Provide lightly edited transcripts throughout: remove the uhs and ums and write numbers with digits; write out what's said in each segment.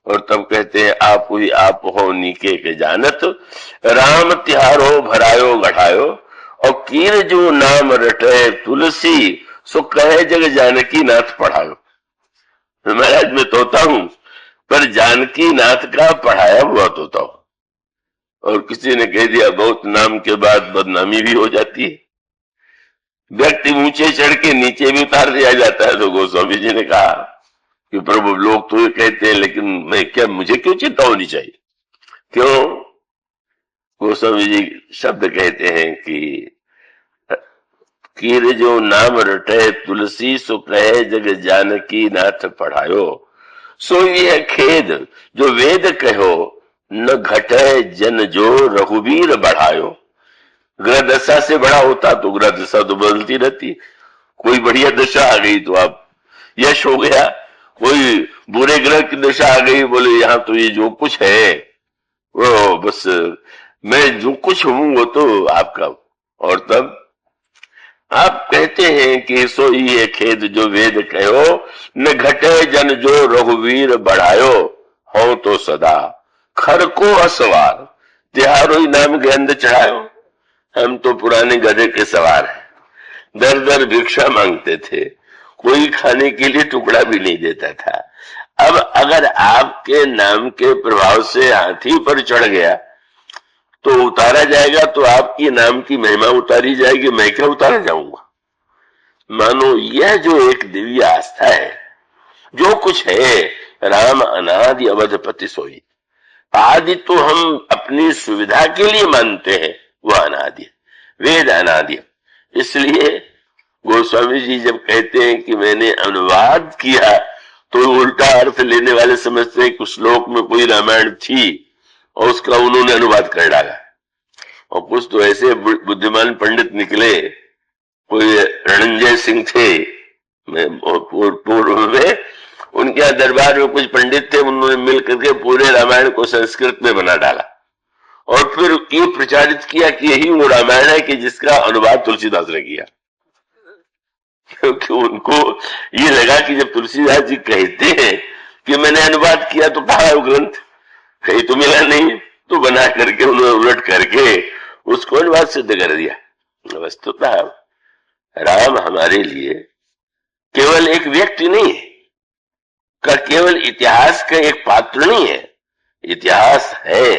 और तब कहते हैं आप हुई आप हो नीके के जानत, राम तिहारो भरायो गढ़ायो, और कीर जो नाम रटे तुलसी, सो कहे जग जानकी नाथ पढ़ायो। महाराज मैं तोता हूं, पर जानकी नाथ का पढ़ाया हुआ तोता हूं। और किसी ने कह दिया बहुत नाम के बाद बदनामी भी हो जाती है, व्यक्ति ऊंचे चढ़ के नीचे भी उतार दिया जाता है। तो गोस्वामी जी ने कहा कि प्रभु लोग तो ये कहते हैं, लेकिन मैं क्या, मुझे क्यों चिंता होनी चाहिए? क्यों? गोस्वामी जी शब्द कहते हैं कि कीर जो नाम रटे तुलसी, सो कहे जग जानकी नाथ पढ़ायो, सो ये खेद जो वेद कहो, न घटे जन जो रघुवीर बढ़ायो। ग्रह दशा से बड़ा होता तो ग्रह दशा तो बदलती रहती, कोई बढ़िया दशा आ गई तो आप यश हो गया, कोई बुरे ग्रह की दशा आ गई, बोले यहाँ तो ये जो कुछ है वो बस मैं जो कुछ हूं वो तो आपका। और तब आप कहते हैं कि सो ये खेद जो वेद कहो, न घटे जन जो रघुवीर बढ़ायो, हो तो सदा खर को असवार, तिहारो ही नाम गेंद चढ़ायो। हम तो पुराने गधे के सवार हैं, दर दर भिक्षा मांगते थे, कोई खाने के लिए टुकड़ा भी नहीं देता था। अब अगर आपके नाम के प्रभाव से हाथी पर चढ़ गया तो उतारा जाएगा, तो आपकी नाम की महिमा उतारी जाएगी, मैं क्या उतारा जाऊंगा? मानो यह जो एक दिव्य आस्था है, जो कुछ है राम अनादि अवधपति सोई। आदि तो हम अपनी सुविधा के लिए मानते हैं, वह अनादि, वेद अनादि। इसलिए गोस्वामी जी जब कहते हैं कि मैंने अनुवाद किया, तो उल्टा अर्थ लेने वाले समझते हैं कि श्लोक में कोई रामायण थी और उसका उन्होंने अनुवाद कर डाला। और कुछ तो ऐसे बुद्धिमान पंडित निकले, कोई रणंजय सिंह थे पूर्व में, उनके यहाँ दरबार में कुछ पंडित थे, उन्होंने मिल करके पूरे रामायण को संस्कृत में बना डाला और फिर ये प्रचारित किया कि यही वो रामायण है कि जिसका अनुवाद तुलसीदास ने किया। क्योंकि उनको ये लगा कि जब तुलसीदास जी कहते हैं कि मैंने अनुवाद किया तो कहा है वो ग्रंथ, कहीं तो मिला नहीं, तो बना करके उन्होंने उलट करके उसको अनुवाद सिद्ध कर दिया। वस्तुतः राम हमारे लिए केवल एक व्यक्ति नहीं है, का केवल इतिहास का एक पात्र नहीं है, इतिहास है,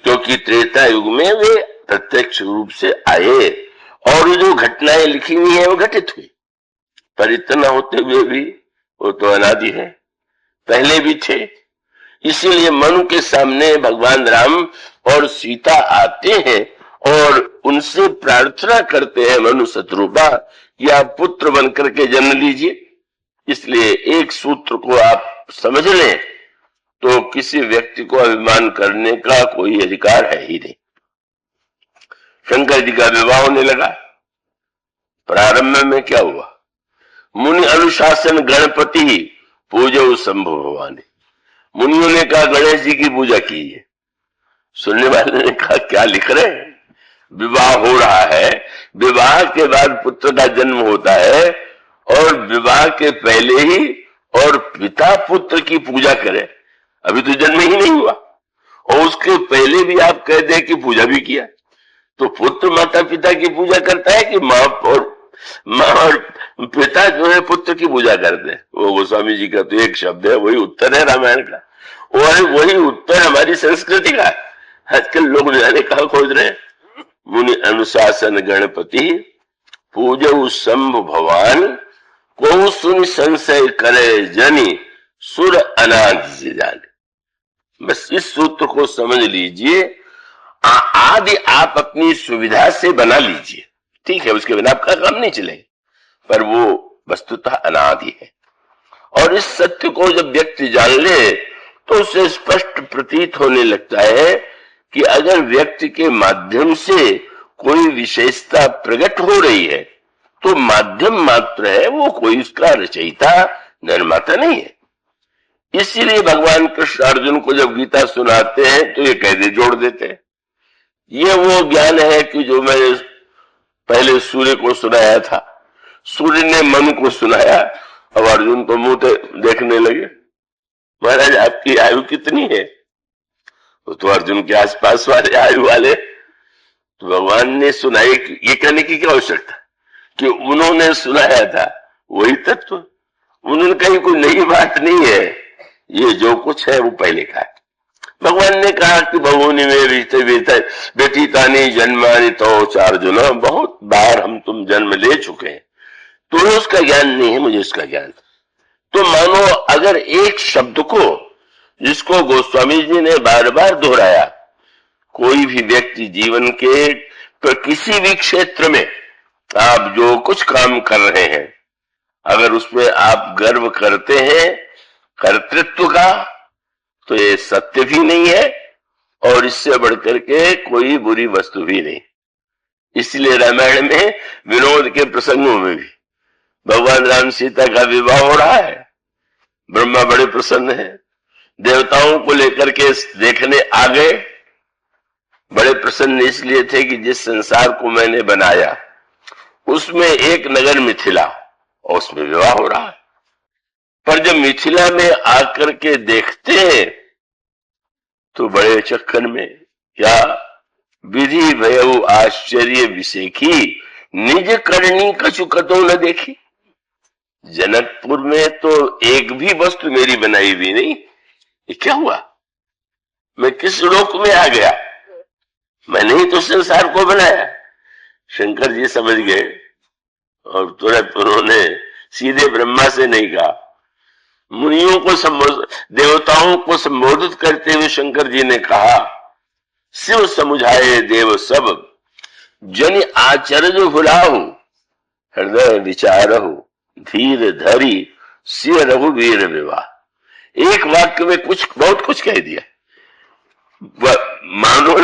क्योंकि त्रेता युग में वे प्रत्यक्ष रूप से आए और जो घटनाएं लिखी हुई है वो घटित हुई। पर इतना होते हुए भी वो तो अनादि है, पहले भी थे। इसीलिए मनु के सामने भगवान राम और सीता आते हैं और उनसे प्रार्थना करते हैं, मनु शत्रुपा, कि आप पुत्र बनकर के जन्म लीजिए। इसलिए एक सूत्र को आप समझ लें तो किसी व्यक्ति को अभिमान करने का कोई अधिकार है ही नहीं। शंकर जी का विवाह होने लगा, प्रारंभ में क्या हुआ? मुनि अनुशासन गणपति पूजो शंभु भवानी। मुनियों ने कहा गणेश जी की पूजा कीजिए, सुनने वाले ने कहा क्या लिख रहे हैं? विवाह हो रहा है, विवाह के बाद पुत्र का जन्म होता है और विवाह के पहले ही और पिता पुत्र की पूजा करे, अभी तो जन्म ही नहीं हुआ और उसके पहले भी आप कह दे कि पूजा भी किया। तो पुत्र माता पिता की पूजा करता है कि माँ और पिता जो है पुत्र की पूजा करते हैं? वो गोस्वामी जी का तो एक शब्द है, वही उत्तर है रामायण का, और वही उत्तर हमारी संस्कृति का। आजकल लोग जाने कहा खोज रहे हैं। मुनि अनुशासन गणपति पूजो शंभु भवान, को सुन संशय करे जनी सुर अनाद जाने। बस इस सूत्र को समझ लीजिए, आदि आप अपनी सुविधा से बना लीजिए, ठीक है, उसके बिना आपका काम नहीं चलेगा, पर वो वस्तुतः अनादि है। और इस सत्य को जब व्यक्ति जान ले तो उसे स्पष्ट प्रतीत होने लगता है कि अगर व्यक्ति के माध्यम से कोई विशेषता प्रकट हो रही है तो माध्यम मात्र है, वो कोई उसका रचयिता निर्माता नहीं है। इसीलिए भगवान कृष्ण अर्जुन को जब गीता सुनाते हैं तो ये कहते जोड़ देते हैं, ये वो ज्ञान है कि जो मैंने पहले सूर्य को सुनाया था, सूर्य ने मनु को सुनाया, अब अर्जुन तो मुंह देखने लगे। महाराज आपकी आयु कितनी है? वो तो अर्जुन के आसपास वाले आयु वाले। तो भगवान ने सुनाई, ये कहने की क्या आवश्यकता कि उन्होंने सुनाया था वही तत्व। उन्होंने कही कोई नई बात नहीं है, ये जो कुछ है वो पहले का है। भगवान ने कहा कि बहुनी में व्यतीतानि जन्मानि तो चार्जुन, बहुत बार हम तुम जन्म ले चुके हैं, तुम्हें उसका ज्ञान नहीं है, मुझे उसका ज्ञान। तो मानो अगर एक शब्द को, जिसको गोस्वामी जी ने बार बार दोहराया, कोई भी व्यक्ति जीवन के तो किसी भी क्षेत्र में आप जो कुछ काम कर रहे हैं, अगर उसमें आप गर्व करते हैं कर्तृत्व का, तो ये सत्य भी नहीं है और इससे बढ़कर के कोई बुरी वस्तु भी नहीं। इसलिए रामायण में विनोद के प्रसंगों में भी भगवान राम सीता का विवाह हो रहा है, ब्रह्मा बड़े प्रसन्न है, देवताओं को लेकर के देखने आ गए, बड़े प्रसन्न इसलिए थे कि जिस संसार को मैंने बनाया उसमें एक नगर मिथिला और उसमें विवाह हो रहा है। पर जब मिथिला में आकर के देखते हैं तो बड़े चक्कर में, क्या विधि भयउ आश्चर्य विसेखी, निज करनी कछु कतो न देखी। जनकपुर में तो एक भी वस्तु मेरी बनाई हुई नहीं, ये क्या हुआ? मैं किस लोक में आ गया? मैंने ही तो संसार को बनाया। शंकर जी समझ गए और तुरंत उन्होंने सीधे ब्रह्मा से नहीं कहा, मुनियों को देवताओं को संबोधित करते हुए शंकर जी ने कहा, शिव समुझाए देव सब, जन आचरज भुलाहु, हृदय विचारहु, धीर धरी सिय रघुवीर विवाह। एक वाक्य में कुछ बहुत कुछ कह दिया। मानो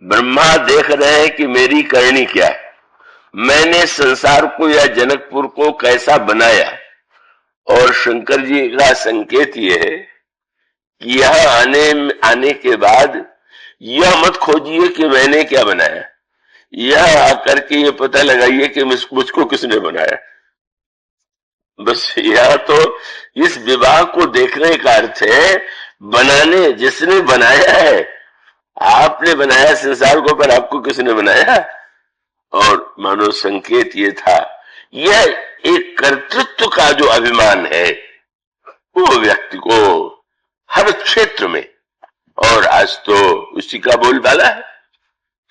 ब्रह्मा देख रहे हैं कि मेरी करनी क्या है, मैंने संसार को या जनकपुर को कैसा बनाया, और शंकर जी का संकेत ये है कि यह आने के बाद यह मत खोजिए कि मैंने क्या बनाया, यह आकर के ये पता लगाइए कि मुझको किसने बनाया। बस यह तो इस विवाह को देखने का अर्थ है, बनाने जिसने बनाया है, आपने बनाया संसार को, पर आपको किसने बनाया? और मानो संकेत ये था, यह एक कर्तृत्व का जो अभिमान है वो व्यक्ति को हर क्षेत्र में, और आज तो उसी का बोलबाला है,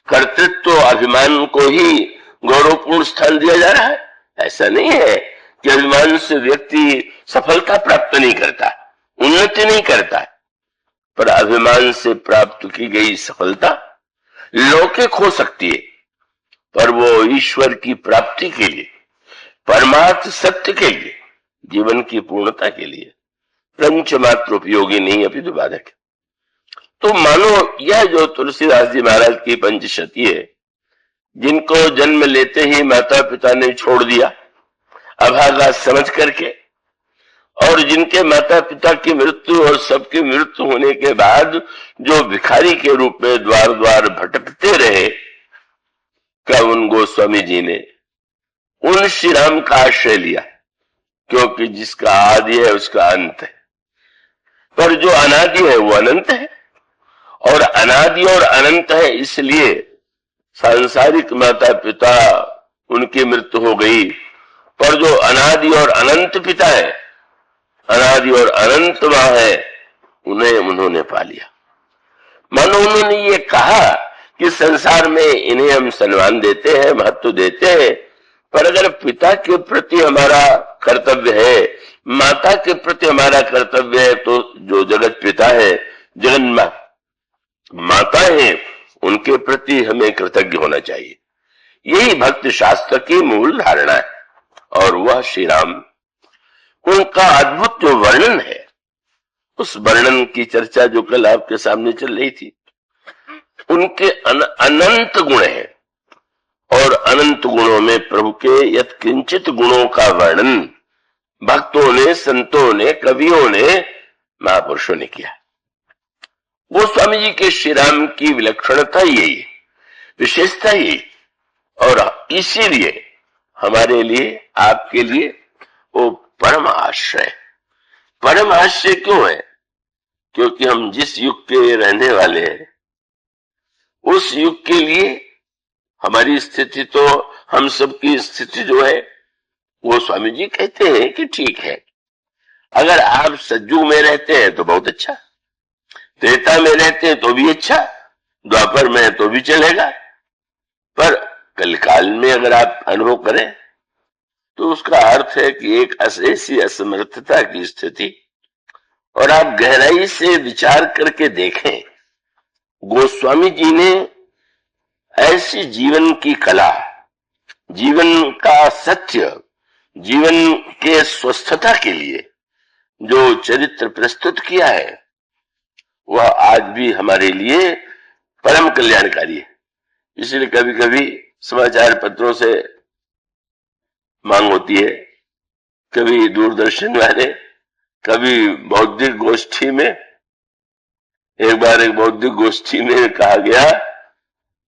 कर्तृत्व अभिमान को ही गौरवपूर्ण स्थान दिया जा रहा है। ऐसा नहीं है कि अभिमान से व्यक्ति सफलता प्राप्त नहीं करता, उन्नति नहीं करता, पर अभिमान से प्राप्त की गई सफलता लौकिक हो सकती है, पर वो ईश्वर की प्राप्ति के लिए, परमार्थ सत्य के लिए, जीवन की पूर्णता के लिए पंच मात्र उपयोगी नहीं, अपितु बाधक है। तो मानो यह जो तुलसीदास जी महाराज की पंचशती है, जिनको जन्म लेते ही माता पिता ने छोड़ दिया अभागा समझ करके, और जिनके माता पिता की मृत्यु और सबकी मृत्यु होने के बाद जो भिखारी के रूप में द्वार द्वार भटकते रहे, क्या उन गोस्वामी जी ने उन श्री राम का आश्रय लिया, क्योंकि जिसका आदि है उसका अंत है, पर जो अनादि है वो अनंत है, और अनादि और अनंत है इसलिए सांसारिक माता पिता उनकी मृत्यु हो गई, पर जो अनादि और अनंत पिता है, अनादि और अनंत मां है, उन्हें उन्होंने पा लिया। मानो उन्होंने ये कहा कि संसार में इन्हें हम सम्मान देते हैं, महत्व देते हैं, पर अगर पिता के प्रति हमारा कर्तव्य है, माता के प्रति हमारा कर्तव्य है, तो जो जगत पिता है, जगन माता है, उनके प्रति हमें कृतज्ञ होना चाहिए। यही भक्त शास्त्र की मूल धारणा है। और वह श्री राम, उनका अद्भुत जो वर्णन है, उस वर्णन की चर्चा जो कल आपके सामने चल रही थी, उनके अनंत गुण हैं, और अनंत गुणों में प्रभु के यत्किंचित गुणों का वर्णन भक्तों ने, संतों ने, कवियों ने, महापुरुषों ने किया। गोस्वामी जी के श्री राम की विलक्षणता यही है, विशेषता यही, और इसीलिए हमारे लिए, आपके लिए वो परम आश्रय। परम आश्रय क्यों है? क्योंकि हम जिस युग के रहने वाले हैं उस युग के लिए हमारी स्थिति तो, हम सबकी स्थिति जो है वो स्वामी जी कहते हैं कि ठीक है। अगर आप सतयुग में रहते हैं तो बहुत अच्छा, त्रेता में रहते हैं तो भी अच्छा, द्वापर में तो भी चलेगा, पर कलकाल में अगर आप अनुभव करें तो उसका अर्थ है कि एक ऐसी असमर्थता की स्थिति। और आप गहराई से विचार करके देखें, गोस्वामी जी ने ऐसी जीवन की कला, जीवन का सत्य, जीवन के स्वस्थता के लिए जो चरित्र प्रस्तुत किया है वह आज भी हमारे लिए परम कल्याणकारी है। इसलिए कभी कभी समाचार पत्रों से मांग होती है, कभी दूरदर्शन वाले, कभी बौद्धिक गोष्ठी में। एक बार एक बौद्धिक गोष्ठी में कहा गया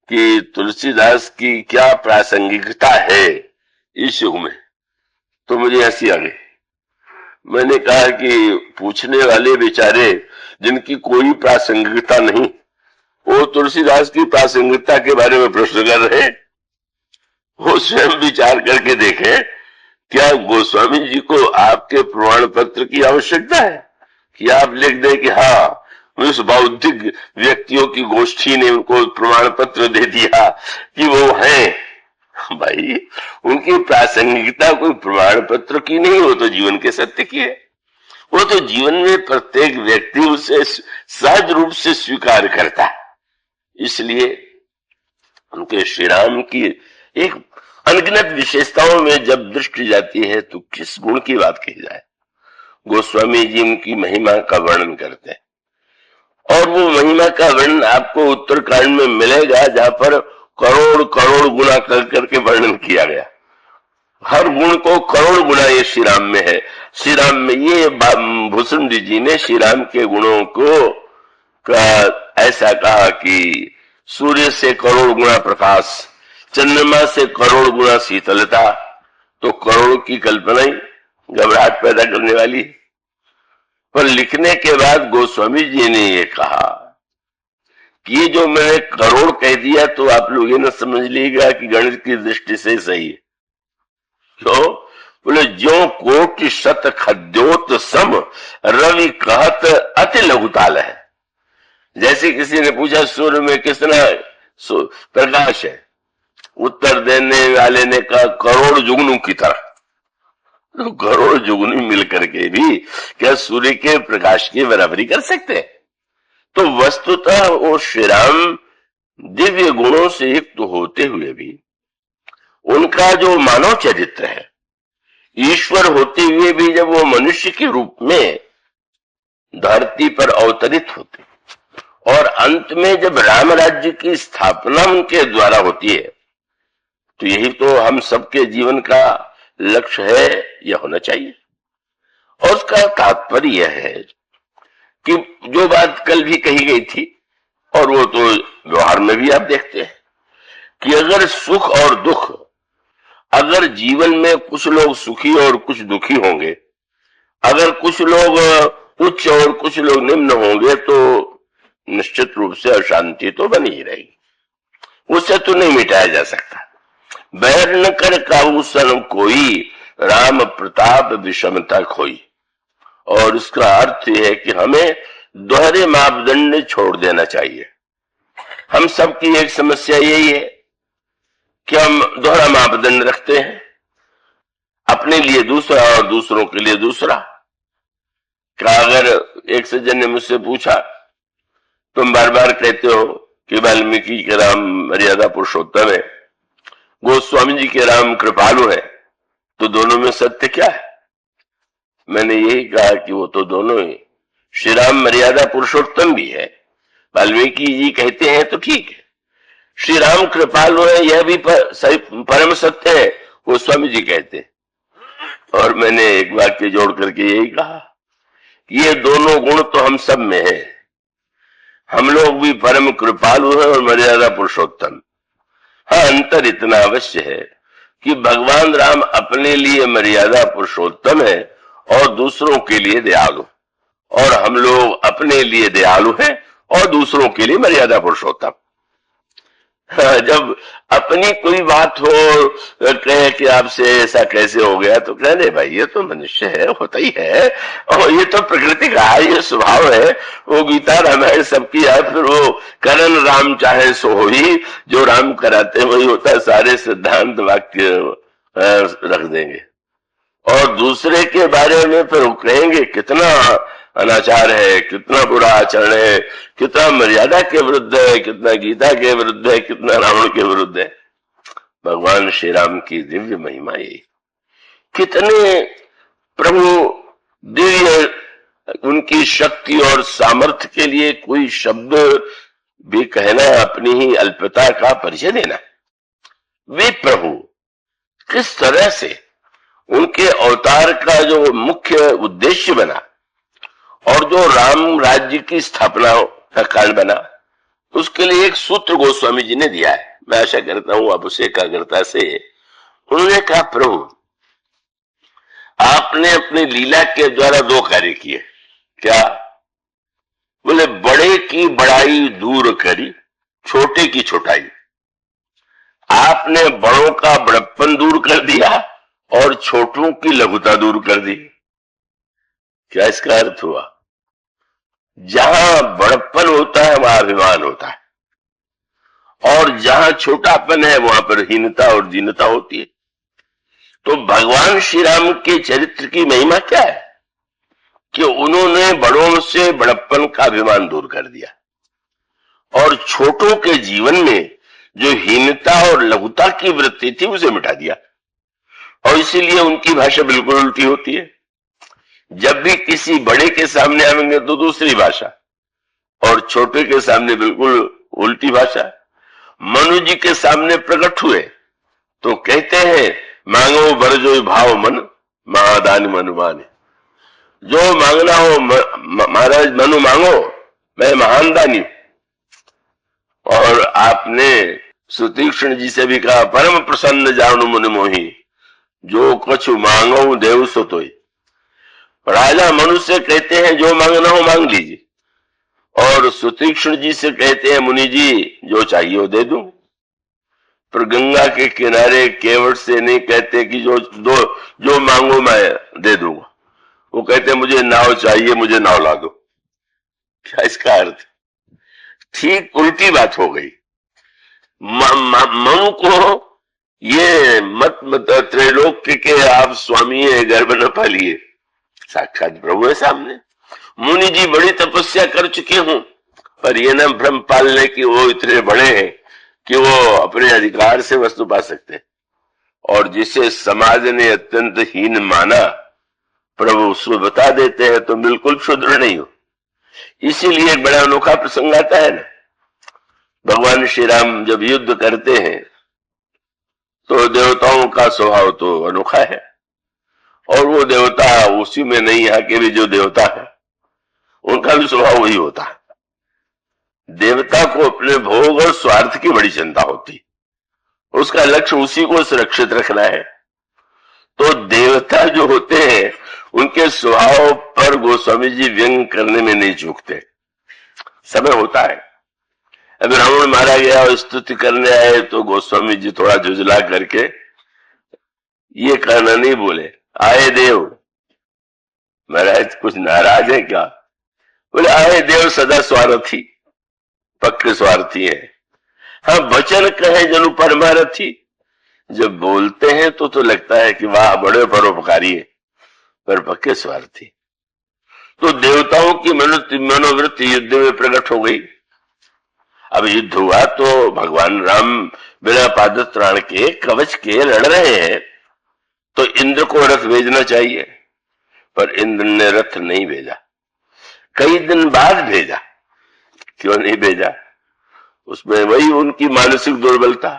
कि तुलसीदास की क्या प्रासंगिकता है इस युग में, तो मुझे हंसी आ गई। मैंने कहा कि पूछने वाले बेचारे जिनकी कोई प्रासंगिकता नहीं, वो तुलसीदास की प्रासंगिकता के बारे में प्रश्न कर रहे हैं। वो स्वयं विचार करके देखें, क्या गोस्वामी जी को आपके प्रमाण पत्र की आवश्यकता है कि आप लिख दें कि हाँ, उस बौद्धिक व्यक्तियों की गोष्ठी ने उनको प्रमाण पत्र दे दिया कि वो हैं। भाई, उनकी प्रासंगिकता कोई प्रमाण पत्र की नहीं, वो तो जीवन के सत्य की है। वो तो जीवन में प्रत्येक व्यक्ति उसे सहज रूप से स्वीकार करता है। इसलिए उनके श्री राम की एक अनगिनत विशेषताओं में जब दृष्टि जाती है तो किस गुण की बात कही जाए। गोस्वामी जी उनकी महिमा का वर्णन करते हैं, और वो महिमा का वर्णन आपको उत्तरकांड में मिलेगा, जहां पर करोड़ करोड़ गुना कर करके वर्णन किया गया। हर गुण को करोड़ गुना ये श्री राम में है। श्री राम में ये भूषुंडी जी ने श्री राम के गुणों को ऐसा कहा कि सूर्य से करोड़ गुना प्रकाश, चंद्रमा से करोड़ गुना शीतलता, तो करोड़ की कल्पना ही घबराहट पैदा करने वाली। पर लिखने के बाद गोस्वामी जी ने ये कहा कि ये जो मैंने करोड़ कह दिया तो आप लोग ये न समझ लीजिएगा कि गणित की दृष्टि से सही है। तो बोले, जो कोटि शत खद्योत सम रवि कहत अति लघुताल है। जैसे किसी ने पूछा सूर्य में कितना प्रकाश है, उत्तर देने वाले ने कहा करोड़ जुगनू की तरह। तो करोड़ जुगनू मिलकर के भी क्या सूर्य के प्रकाश की बराबरी कर सकते हैं? तो वस्तुतः वो श्री राम दिव्य गुणों से युक्त होते हुए भी उनका जो मानव चरित्र है, ईश्वर होते हुए भी जब वो मनुष्य के रूप में धरती पर अवतरित होते और अंत में जब राम राज्य की स्थापना उनके द्वारा होती है, तो यही तो हम सबके जीवन का लक्ष्य है, यह होना चाहिए। और उसका तात्पर्य यह है कि जो बात कल भी कही गई थी, और वो तो व्यवहार में भी आप देखते हैं कि अगर सुख और दुख, अगर जीवन में कुछ लोग सुखी और कुछ दुखी होंगे, अगर कुछ लोग उच्च और कुछ लोग निम्न होंगे, तो निश्चित रूप से अशांति तो बनी ही रहेगी, उससे तो नहीं मिटाया जा सकता। बैर न कर काबू सन कोई, राम प्रताप विषमता खोई। और इसका अर्थ यह है कि हमें दोहरे मापदंड छोड़ देना चाहिए। हम सबकी एक समस्या यही है कि हम दोहरा मापदंड रखते हैं, अपने लिए दूसरा और दूसरों के लिए दूसरा। क्या अगर एक सज्जन ने मुझसे पूछा, तुम बार बार कहते हो कि वाल्मीकि के राम मर्यादा पुरुषोत्तम है, गोस्वामी जी के राम कृपालु है, तो दोनों में सत्य क्या है? मैंने यही कहा कि वो तो दोनों ही, श्री राम मर्यादा पुरुषोत्तम भी है, वाल्मीकि जी कहते हैं तो ठीक है, श्री राम कृपालु है यह भी परम सत्य है, गोस्वामी जी कहते हैं। और मैंने एक वाक्य जोड़ करके यही कहा, ये दोनों गुण तो हम सब में है, हम लोग भी परम कृपालु हैं और मर्यादा पुरुषोत्तम। हाँ, अंतर इतना अवश्य है कि भगवान राम अपने लिए मर्यादा पुरुषोत्तम है और दूसरों के लिए दयालु, और हम लोग अपने लिए दयालु हैं और दूसरों के लिए मर्यादा पुरुषोत्तम। जब अपनी कोई बात हो, कहे कि आपसे ऐसा कैसे हो गया, तो कहने भाई ये तो मनुष्य है, होता ही है, और ये तो प्रकृति का है, ये स्वभाव है। वो गीता रामायण सबकी है, फिर वो करण राम चाहे सो ही, जो राम कराते वही होता है। सारे सिद्धांत वाक्य रख देंगे और दूसरे के बारे में फिर वो कहेंगे कितना अनाचार है, कितना बुरा आचरण है, कितना मर्यादा के विरुद्ध है, कितना गीता के विरुद्ध है, कितना रावण के विरुद्ध है। भगवान श्री राम की दिव्य महिमा ये, कितने प्रभु दिव्य, उनकी शक्ति और सामर्थ्य के लिए कोई शब्द भी कहना अपनी ही अल्पता का परिचय देना। वे प्रभु किस तरह से उनके अवतार का जो मुख्य उद्देश्य बना और जो राम राज्य की स्थापना का कारण बना, उसके लिए एक सूत्र गोस्वामी जी ने दिया है। मैं आशा करता हूं आप उसे एकाग्रता से, उन्होंने कहा प्रभु आपने अपनी लीला के द्वारा दो कार्य किए। क्या? बोले बड़े की बड़ाई दूर करी, छोटे की छोटाई। आपने बड़ों का बड़प्पन दूर कर दिया और छोटों की लघुता दूर कर दी। क्या इसका अर्थ हुआ? जहां बड़प्पन होता है वहां अभिमान होता है, और जहां छोटापन है वहां पर हीनता और दीनता होती है। तो भगवान श्री राम के चरित्र की महिमा क्या है कि उन्होंने बड़ों से बड़प्पन का अभिमान दूर कर दिया और छोटों के जीवन में जो हीनता और लघुता की वृत्ति थी उसे मिटा दिया। और इसीलिए उनकी भाषा बिल्कुल उल्टी होती है। जब भी किसी बड़े के सामने आएंगे तो दूसरी भाषा, और छोटे के सामने बिल्कुल उल्टी भाषा। मनु जी के सामने प्रकट हुए तो कहते हैं मांगो बर जो भाव मन, महादान मनु माने। जो मांगना हो महाराज मनु मांगो, मैं महान दानी। और आपने सुतीक्ष्ण जी से भी कहा परम प्रसन्न जानु मुनि मोही, जो कुछ मांगो देव सुतोई। राजा मनुष्य कहते हैं जो मांगना हो मांग लीजिए, और सुतीक्ष्ण जी से कहते हैं मुनि जी जो चाहिए वो दे दूं। पर गंगा के किनारे केवट से नहीं कहते कि जो मांगो मैं दे दूंगा। वो कहते हैं मुझे नाव चाहिए, मुझे नाव ला दो। क्या इसका अर्थ? ठीक उल्टी बात हो गई। मनु को ये मत त्रैलोक्य के आप स्वामी है, गर्भ न पालिए। साक्षात प्रभु है सामने। मुनि जी बड़ी तपस्या कर चुके हूं, पर ये न भ्रम पालने की वो इतने बड़े हैं कि वो अपने अधिकार से वस्तु पा सकते, और जिसे समाज ने अत्यंत हीन माना प्रभु उसमें बता देते हैं तो बिल्कुल क्षुद्र नहीं हो। इसीलिए एक बड़ा अनोखा प्रसंग आता है ना, भगवान श्री राम जब युद्ध करते हैं तो देवताओं का स्वभाव तो अनोखा है, और वो देवता उसी में नहीं, यहाँ के भी जो देवता है उनका भी स्वभाव वही होता है। देवता को अपने भोग और स्वार्थ की बड़ी चिंता होती, उसका लक्ष्य उसी को सुरक्षित रखना है। तो देवता जो होते हैं उनके स्वभाव पर गोस्वामी जी व्यंग करने में नहीं चूकते। समय होता है, अब रावण मारा गया और स्तुति करने आए तो गोस्वामी जी थोड़ा झुझला करके ये कहना नहीं बोले, आए देव। महाराज कुछ नाराज है क्या? बोले आए देव सदा स्वार्थी, पक्के स्वार्थी है। हाँ वचन कहे जनु परमारथी, जब बोलते हैं तो लगता है कि वाह बड़े परोपकारी है, पर पक्के स्वार्थी। तो देवताओं की मनोवृत्ति युद्ध में प्रकट हो गई। अब युद्ध हुआ तो भगवान राम बिना पादत्राण के कवच के लड़ रहे हैं, तो इंद्र को रथ भेजना चाहिए, पर इंद्र ने रथ नहीं भेजा। कई दिन बाद भेजा। क्यों नहीं भेजा? उसमें वही उनकी मानसिक दुर्बलता,